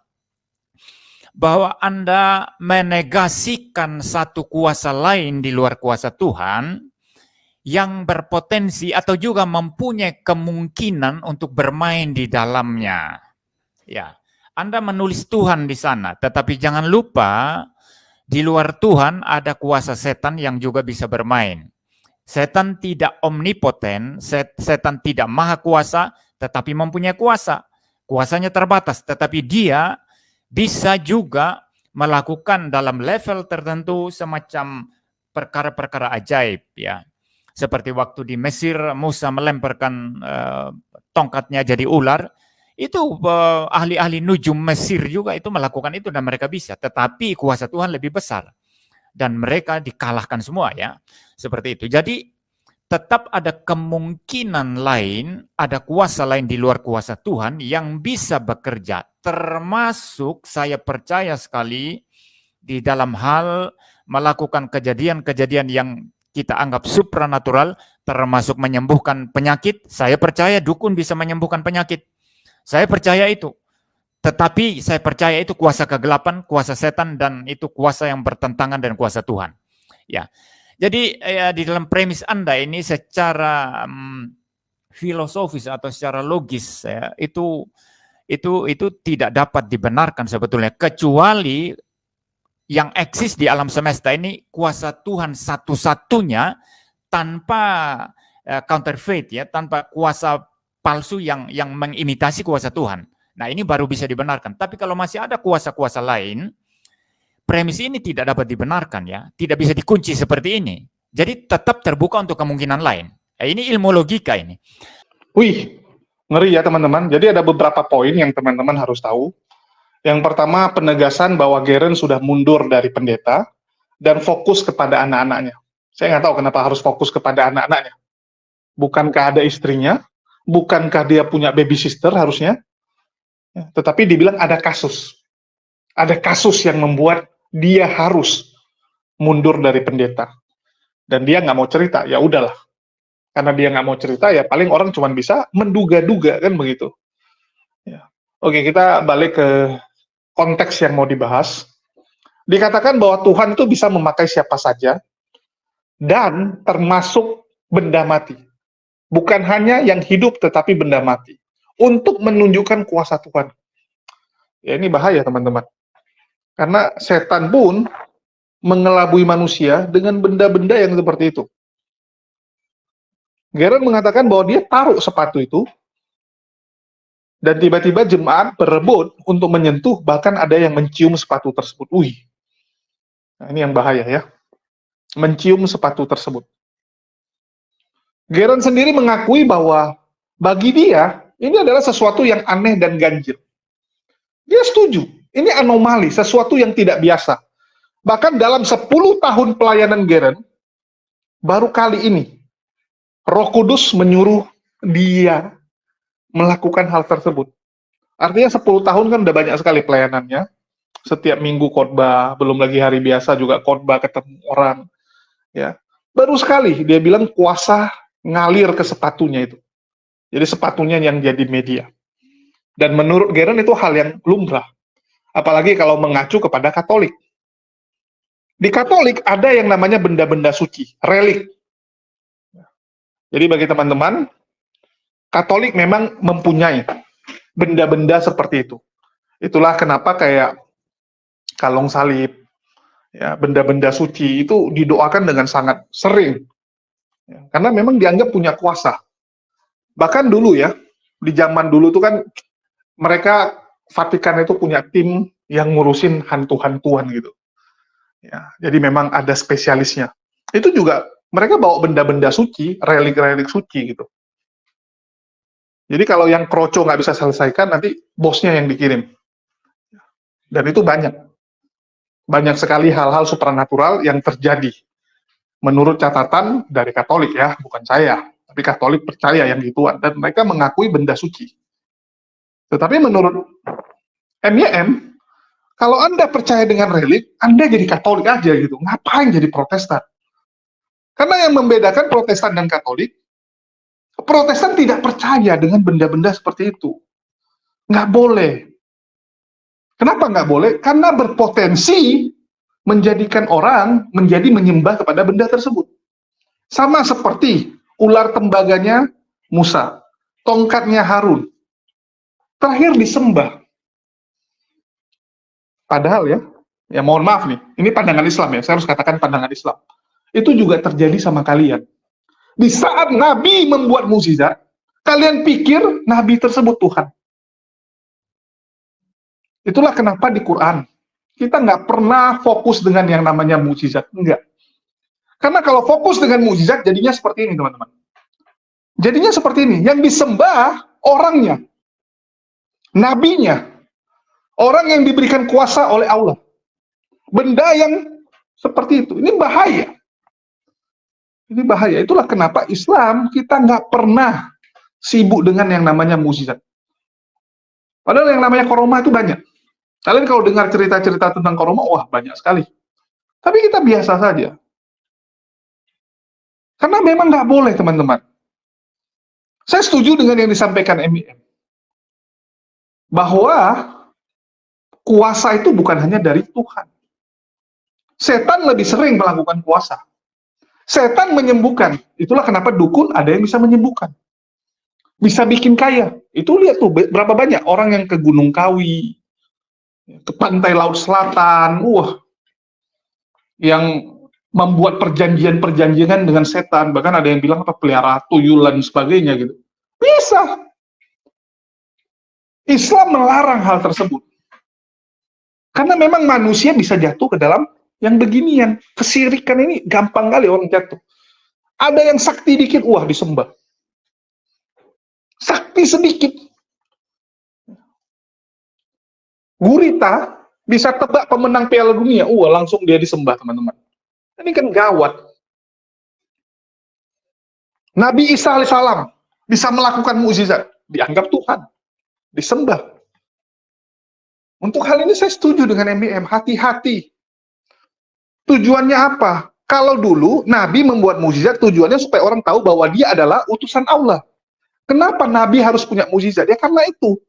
bahwa Anda menegasikan satu kuasa lain di luar kuasa Tuhan yang berpotensi atau juga mempunyai kemungkinan untuk bermain di dalamnya. Ya, Anda menulis Tuhan di sana, tetapi jangan lupa di luar Tuhan ada kuasa setan yang juga bisa bermain. Setan tidak omnipoten, setan tidak maha kuasa, tetapi mempunyai kuasa. kuasanya terbatas, tetapi dia bisa juga melakukan dalam level tertentu semacam perkara-perkara ajaib, ya. Seperti waktu di Mesir Musa melemparkan tongkatnya jadi ular, itu ahli-ahli nujum Mesir juga itu melakukan itu dan mereka bisa, tetapi kuasa Tuhan lebih besar dan mereka dikalahkan semua, ya. Seperti itu. Jadi tetap ada kemungkinan lain, ada kuasa lain di luar kuasa Tuhan yang bisa bekerja. Termasuk saya percaya sekali di dalam hal melakukan kejadian-kejadian yang kita anggap supranatural, termasuk menyembuhkan penyakit. Saya percaya dukun bisa menyembuhkan penyakit. Saya percaya itu. Tetapi saya percaya itu kuasa kegelapan, kuasa setan, dan itu kuasa yang bertentangan dengan kuasa Tuhan. Ya. Jadi ya, di dalam premis Anda ini secara filosofis atau secara logis, ya, itu tidak dapat dibenarkan sebetulnya, kecuali yang eksis di alam semesta ini kuasa Tuhan satu-satunya tanpa counterfeit, ya, tanpa kuasa palsu yang mengimitasi kuasa Tuhan. Nah, ini baru bisa dibenarkan. Tapi kalau masih ada kuasa-kuasa lain, premis ini tidak dapat dibenarkan, ya, tidak bisa dikunci seperti ini. Jadi tetap terbuka untuk kemungkinan lain. Ini ilmu logika ini. Wih, ngeri ya teman-teman. Jadi ada beberapa poin yang teman-teman harus tahu. Yang pertama, penegasan bahwa Geren sudah mundur dari pendeta dan fokus kepada anak-anaknya. Saya nggak tahu kenapa harus fokus kepada anak-anaknya. Bukankah ada istrinya? Bukankah dia punya baby sister harusnya? Tetapi dibilang ada kasus. Ada kasus yang membuat dia harus mundur dari pendeta. Dan dia nggak mau cerita, ya udahlah. Karena dia nggak mau cerita, ya paling orang cuma bisa menduga-duga, kan begitu. Ya. Oke, kita balik ke konteks yang mau dibahas. Dikatakan bahwa Tuhan itu bisa memakai siapa saja, dan termasuk benda mati. Bukan hanya yang hidup, tetapi benda mati. Untuk menunjukkan kuasa Tuhan. Ya ini bahaya teman-teman. Karena setan pun mengelabui manusia dengan benda-benda yang seperti itu. Geren mengatakan bahwa dia taruh sepatu itu, dan tiba-tiba jemaat berebut untuk menyentuh, bahkan ada yang mencium sepatu tersebut. Wih, nah, ini yang bahaya ya, mencium sepatu tersebut. Geren sendiri mengakui bahwa bagi dia, ini adalah sesuatu yang aneh dan ganjil. Dia setuju, ini anomali, sesuatu yang tidak biasa. Bahkan dalam 10 tahun pelayanan Geren, baru kali ini, Roh Kudus menyuruh dia melakukan hal tersebut. Artinya 10 tahun kan udah banyak sekali pelayanannya. Setiap minggu khotbah, belum lagi hari biasa juga khotbah ketemu orang. Ya, baru sekali dia bilang kuasa ngalir ke sepatunya itu. Jadi sepatunya yang jadi media. Dan menurut Geren itu hal yang lumrah. Apalagi kalau mengacu kepada Katolik. Di Katolik ada yang namanya benda-benda suci, relik. Jadi bagi teman-teman, Katolik memang mempunyai benda-benda seperti itu. Itulah kenapa kayak kalung salib, ya, benda-benda suci itu didoakan dengan sangat sering. Ya, karena memang dianggap punya kuasa. Bahkan dulu ya, di zaman dulu tuh kan mereka Vatikan itu punya tim yang ngurusin hantu-hantuan gitu. Ya, jadi memang ada spesialisnya. Itu juga mereka bawa benda-benda suci, relik-relik suci gitu. Jadi kalau yang kroco nggak bisa selesaikan, nanti bosnya yang dikirim. Dan itu banyak. Banyak sekali hal-hal supranatural yang terjadi. Menurut catatan dari Katolik ya, bukan saya. Tapi Katolik percaya yang gituan. Dan mereka mengakui benda suci. Tetapi menurut MYM, kalau Anda percaya dengan relik, Anda jadi Katolik aja gitu. Ngapain jadi Protestan? Karena yang membedakan Protestan dan Katolik, Protestan tidak percaya dengan benda-benda seperti itu. Nggak boleh. Kenapa nggak boleh? Karena berpotensi menjadikan orang menjadi menyembah kepada benda tersebut. Sama seperti ular tembaganya Musa, tongkatnya Harun. Terakhir disembah. Padahal ya mohon maaf nih, ini pandangan Islam ya, saya harus katakan pandangan Islam. Itu juga terjadi sama kalian. Di saat Nabi membuat mukjizat, kalian pikir Nabi tersebut Tuhan. Itulah kenapa di Quran kita nggak pernah fokus dengan yang namanya mukjizat, enggak. Karena kalau fokus dengan mukjizat jadinya seperti ini, teman-teman. Jadinya seperti ini, yang disembah orangnya, nabinya, orang yang diberikan kuasa oleh Allah. Benda yang seperti itu, ini bahaya. Ini bahaya. Itulah kenapa Islam kita nggak pernah sibuk dengan yang namanya mukjizat. Padahal yang namanya koroma itu banyak. Kalian kalau dengar cerita-cerita tentang koroma, wah banyak sekali. Tapi kita biasa saja. Karena memang nggak boleh, teman-teman. Saya setuju dengan yang disampaikan MIM. Bahwa kuasa itu bukan hanya dari Tuhan. Setan lebih sering melakukan kuasa. Setan menyembuhkan. Itulah kenapa dukun ada yang bisa menyembuhkan. Bisa bikin kaya. Itu lihat tuh, berapa banyak orang yang ke Gunung Kawi, ke pantai Laut Selatan, yang membuat perjanjian-perjanjian dengan setan, bahkan ada yang bilang apa pelihara tuyul dan sebagainya gitu. Bisa. Islam melarang hal tersebut. Karena memang manusia bisa jatuh ke dalam yang beginian. Kesirikan ini gampang kali orang jatuh. Ada yang sakti dikit, wah disembah. Sakti sedikit. Gurita bisa tebak pemenang Piala Dunia, langsung dia disembah, teman-teman. Ini kan gawat. Nabi Isa alaihissalam bisa melakukan mukjizat, dianggap Tuhan, disembah. Untuk hal ini saya setuju dengan MBM, hati-hati. Tujuannya apa? Kalau dulu Nabi membuat mukjizat tujuannya supaya orang tahu bahwa dia adalah utusan Allah. Kenapa Nabi harus punya mukjizat? Ya karena itu.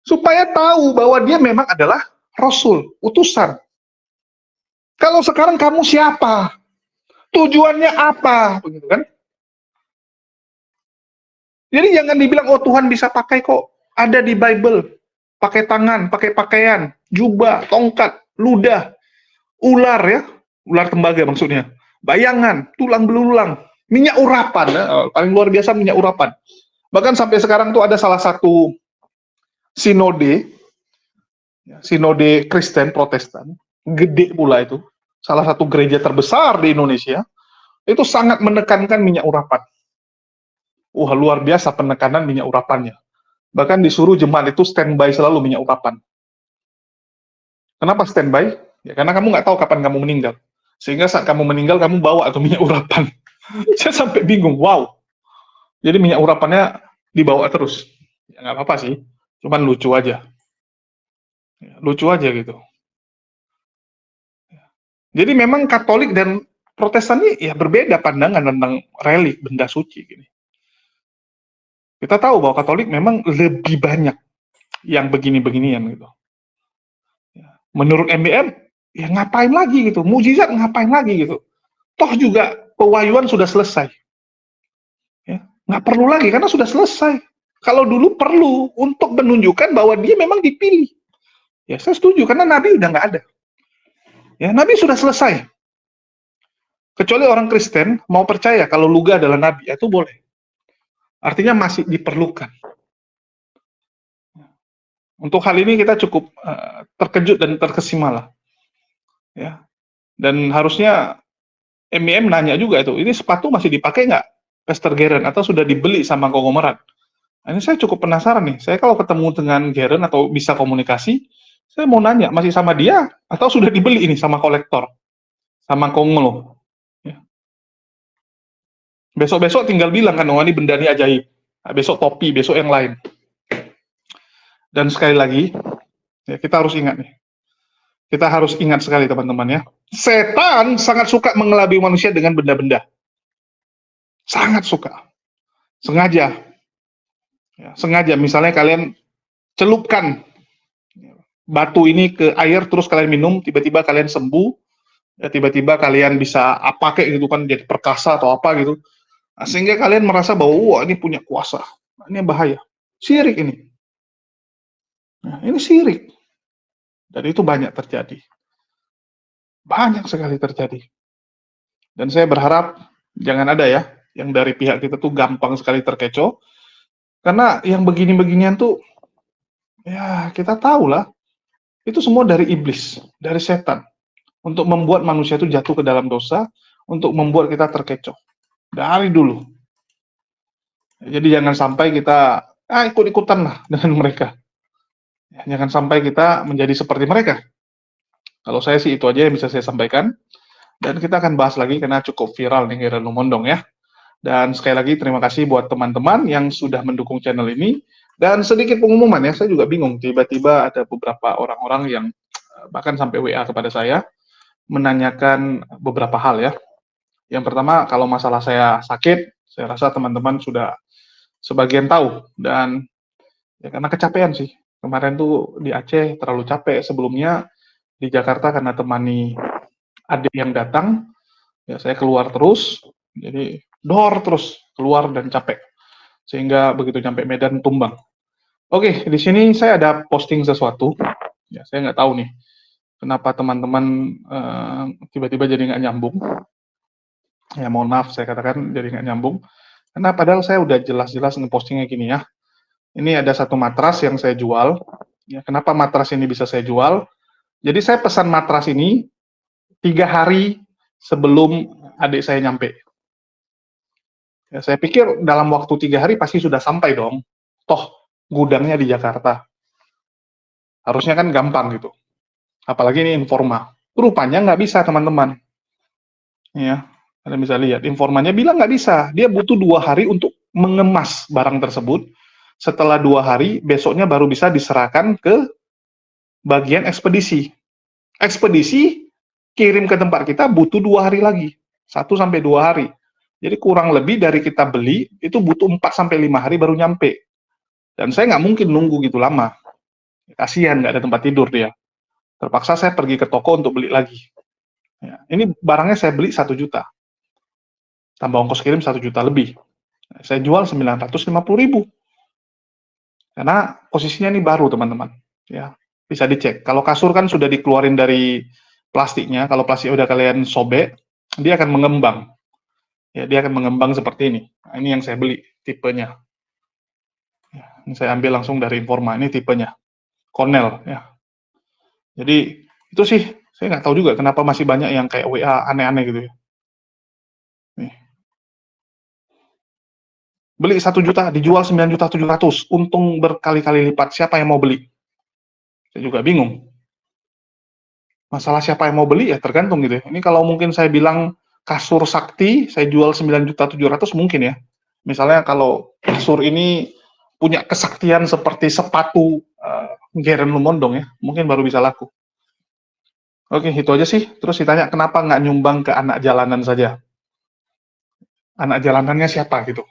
Supaya tahu bahwa dia memang adalah Rasul, utusan. Kalau sekarang kamu siapa? Tujuannya apa? Begitu kan? Jadi jangan dibilang, oh Tuhan bisa pakai kok. Ada di Bible. Pakai tangan, pakai pakaian, jubah, tongkat, ludah, ular ya. Ular tembaga maksudnya. Bayangan, tulang belulang, minyak urapan. Paling luar biasa minyak urapan. Bahkan sampai sekarang tuh ada salah satu sinode Kristen Protestan, gede pula itu, salah satu gereja terbesar di Indonesia, itu sangat menekankan minyak urapan. Luar biasa penekanan minyak urapannya. Bahkan disuruh jemaat itu standby selalu minyak urapan. Kenapa standby? Ya karena kamu nggak tahu kapan kamu meninggal. Sehingga saat kamu meninggal, kamu bawa tuh minyak urapan. Saya sampai bingung, wow. Jadi minyak urapannya dibawa terus. Ya nggak apa-apa sih, cuman lucu aja. Lucu aja gitu. Jadi memang Katolik dan Protestan ini ya berbeda pandangan tentang relik, benda suci gini. Kita tahu bahwa Katolik memang lebih banyak yang begini-beginian gitu. Menurut MBM, ya ngapain lagi gitu, mujizat ngapain lagi gitu. Toh juga pewahyuan sudah selesai. Ya, nggak perlu lagi karena sudah selesai. Kalau dulu perlu untuk menunjukkan bahwa dia memang dipilih. Ya saya setuju karena Nabi udah nggak ada. Ya Nabi sudah selesai. Kecuali orang Kristen mau percaya kalau Luga adalah Nabi, itu boleh. Artinya masih diperlukan. Untuk hal ini kita cukup terkejut dan terkesima lah. Ya. Dan harusnya MIM nanya juga itu, ini sepatu masih dipakai nggak, Pastor Geren, atau sudah dibeli sama konglomerat? Nah, ini saya cukup penasaran nih. Saya kalau ketemu dengan Geren atau bisa komunikasi, saya mau nanya, masih sama dia atau sudah dibeli ini sama kolektor, sama konglo? Ya. Besok-besok tinggal bilang kan, ini benda ini ajaib. Nah, besok topi, besok yang lain. Dan sekali lagi, ya kita harus ingat nih. Kita harus ingat sekali teman-teman ya. Setan sangat suka mengelabui manusia dengan benda-benda. Sangat suka. Sengaja. Ya, sengaja misalnya kalian celupkan batu ini ke air terus kalian minum, tiba-tiba kalian sembuh. Ya, tiba-tiba kalian bisa pakai gitu kan, jadi perkasa atau apa gitu. Nah, sehingga kalian merasa bahwa wah ini punya kuasa. Nah, ini bahaya. Syirik ini. Nah, ini syirik. Dan itu banyak terjadi. Banyak sekali terjadi. Dan saya berharap jangan ada ya, yang dari pihak kita tuh gampang sekali terkecoh. Karena yang begini-beginian tuh Ya, kita tahu lah, itu semua dari iblis, dari setan. Untuk membuat manusia itu jatuh ke dalam dosa, untuk membuat kita terkecoh. Dari dulu. Jadi jangan sampai kita ikut-ikutan lah dengan mereka. Jangan sampai kita menjadi seperti mereka. Kalau saya sih itu aja yang bisa saya sampaikan. Dan kita akan bahas lagi karena cukup viral nih Geren Lumondong ya. Dan sekali lagi terima kasih buat teman-teman yang sudah mendukung channel ini. Dan sedikit pengumuman ya, saya juga bingung. Tiba-tiba ada beberapa orang-orang yang bahkan sampai WA kepada saya menanyakan beberapa hal ya. Yang pertama, kalau masalah saya sakit, saya rasa teman-teman sudah sebagian tahu. Dan ya karena kecapean sih. Kemarin tuh di Aceh terlalu capek. Sebelumnya di Jakarta karena temani adik yang datang, ya saya keluar terus. Jadi dor terus keluar dan capek. Sehingga begitu nyampe Medan tumbang. Oke, di sini saya ada posting sesuatu. Ya, saya nggak tahu nih kenapa teman-teman tiba-tiba jadi nggak nyambung. Ya mohon maaf saya katakan jadi nggak nyambung. Karena padahal saya udah jelas-jelas ngepostingnya gini ya. Ini ada satu matras yang saya jual. Ya, kenapa matras ini bisa saya jual? Jadi saya pesan matras ini 3 hari sebelum adik saya nyampe. Ya, saya pikir dalam waktu 3 hari pasti sudah sampai dong. Toh gudangnya di Jakarta. Harusnya kan gampang gitu. Apalagi ini Informa. Rupanya nggak bisa teman-teman. Ya, kalian bisa lihat. Informannya bilang nggak bisa. Dia butuh 2 hari untuk mengemas barang tersebut. Setelah 2 hari, besoknya baru bisa diserahkan ke bagian ekspedisi. Ekspedisi kirim ke tempat kita butuh 2 hari lagi. 1-2 hari. Jadi kurang lebih dari kita beli, itu butuh 4-5 hari baru nyampe. Dan saya nggak mungkin nunggu gitu lama. Kasihan, nggak ada tempat tidur dia. Terpaksa saya pergi ke toko untuk beli lagi. Ya, ini barangnya saya beli 1 juta. Tambah ongkos kirim 1 juta lebih. Saya jual 950.000. Karena posisinya ini baru teman-teman. Ya, bisa dicek. Kalau kasur kan sudah dikeluarin dari plastiknya. Kalau plastik udah kalian sobek, dia akan mengembang. Ya, dia akan mengembang seperti ini. Nah, ini yang saya beli tipenya. Ya, ini saya ambil langsung dari Informa. Ini tipenya Cornell. Ya. Jadi itu sih saya nggak tahu juga kenapa masih banyak yang kayak WA aneh-aneh gitu ya. Nih. Beli 1 juta, dijual 9.700.000, untung berkali-kali lipat. Siapa yang mau beli? Saya juga bingung. Masalah siapa yang mau beli ya tergantung gitu ya. Ini kalau mungkin saya bilang kasur sakti, saya jual 9.700.000 mungkin ya. Misalnya kalau kasur ini punya kesaktian seperti sepatu Geren Lumondong ya, mungkin baru bisa laku. Oke, itu aja sih. Terus ditanya kenapa nggak nyumbang ke anak jalanan saja? Anak jalanannya siapa gitu?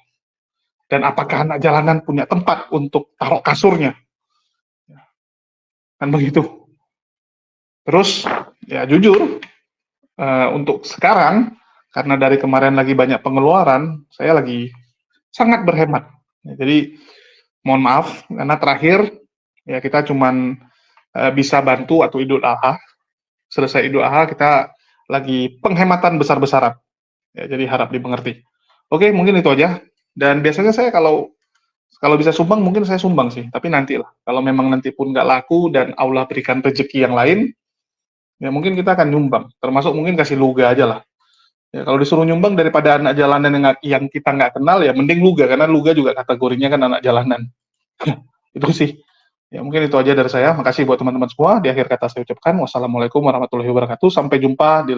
Dan apakah anak jalanan punya tempat untuk taruh kasurnya? Kan begitu. Terus, ya jujur, untuk sekarang, karena dari kemarin lagi banyak pengeluaran, saya lagi sangat berhemat. Ya, jadi, mohon maaf, karena terakhir, ya kita cuman bisa bantu atau Idul Adha. Selesai Idul Adha, kita lagi penghematan besar-besaran. Ya, jadi harap dimengerti. Oke, mungkin itu aja. Dan biasanya saya kalau bisa sumbang, mungkin saya sumbang sih. Tapi nantilah. Kalau memang nanti pun nggak laku dan Allah berikan rezeki yang lain, ya mungkin kita akan nyumbang. Termasuk mungkin kasih luga aja lah. Ya, kalau disuruh nyumbang daripada anak jalanan yang kita nggak kenal, ya mending luga. Karena luga juga kategorinya kan anak jalanan. Itu sih. Ya mungkin itu aja dari saya. Makasih buat teman-teman semua. Di akhir kata saya ucapkan wassalamualaikum warahmatullahi wabarakatuh. Sampai jumpa di